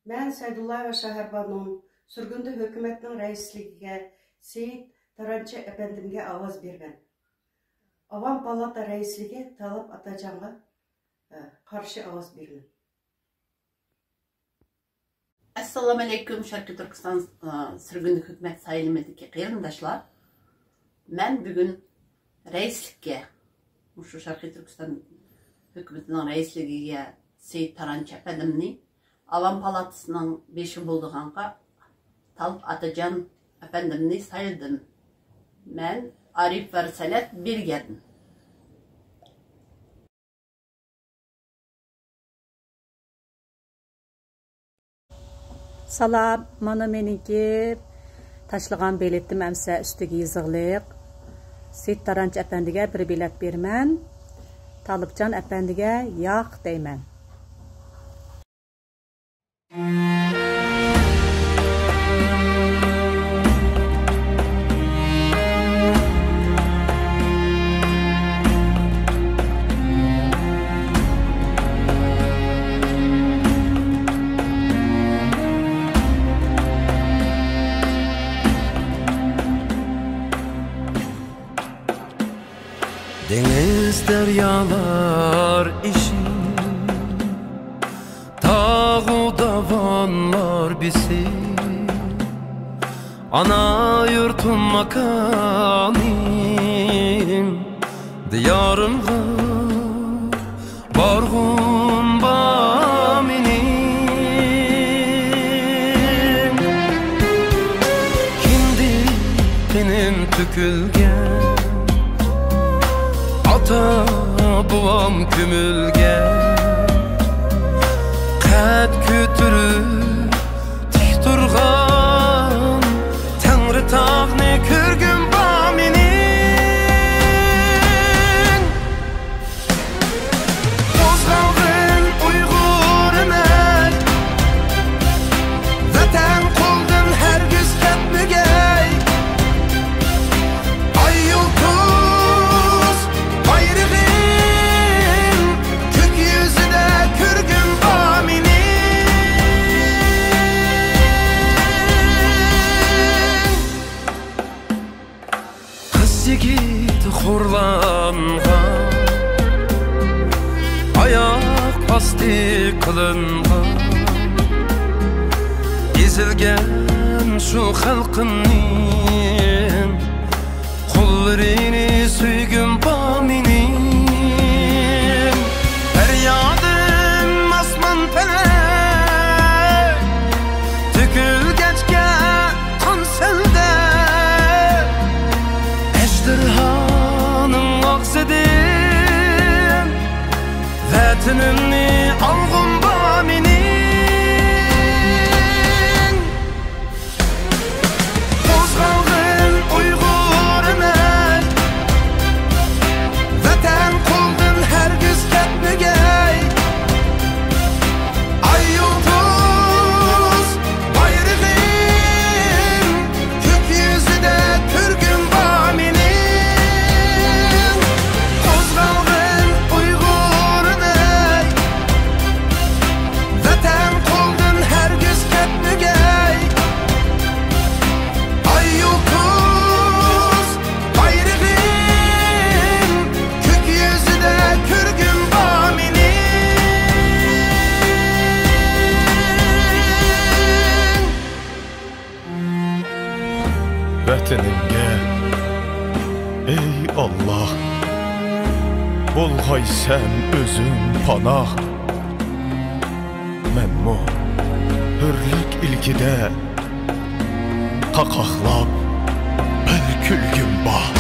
Ben Saydullayeva Şaharbanım, sürgünde hükümetin reisliğine Seyit Tarançı Efendim'e avaz vermen. Avam Palata reisliğine Talap Atacan'a karşı avaz vermen. Assalamu alaikum, Şarkı Türkistan sürgünlük hükümet sayılmadaki kıyırındaşlar. Ben bugün reislikке, şu Şarkı Türkistan hükümetinin reisliğine Seyit Tarançı Efendim'ni Avam Palatasının beşi bulduğanca Talap Atacan Efendim'ni sayıldım. Ben Arif ve Risalet bir geldim. Salam, mana meniki taşlıgan belirtdim əmsə üstüge yazıqlıq. Seyit Tarançı Efendi'ge bir bilet bermən. Talıpcan Efendi'ge yaq deymən. Deniz deryalar işin, Tağu davanlar bizi, Ana yurtum makanim, Diyarımga barğum baminim. Kimdi benim tükülgen, Ata buvam kümülge, Qad kütürüp tik turgan Tengri tağni kürgün baminin. Ozgalgın Uygur emek, Vatan qoldun her güz ketmigey. Ay yıldız bayrağın gökyüzüde kürgün baminin. Kız yigit xorlanğan, ayak bastı kılınğan, ezilgen şu halkının kollarını süygün baminin. Feryadım asman felek, tükülgeçke kan selde, ejderhanın ağzıdın, vatanımni algın baminin. Ozgalgın Uygur emek, Vatan qoldun her güz ketmigey. Ay yıldız bayrağın gökyüzüde kürgün baminin. Ozgalgın Uygur emek, Vatan qoldun her güz ketmigey. Ay yıldız bayrağın gökyüzüde kürgün baminin. Vətənimə, ey Allah, bolğay sən özün panah. Mənmo hürlük ilkidə qaqaqlab bir külgün bah.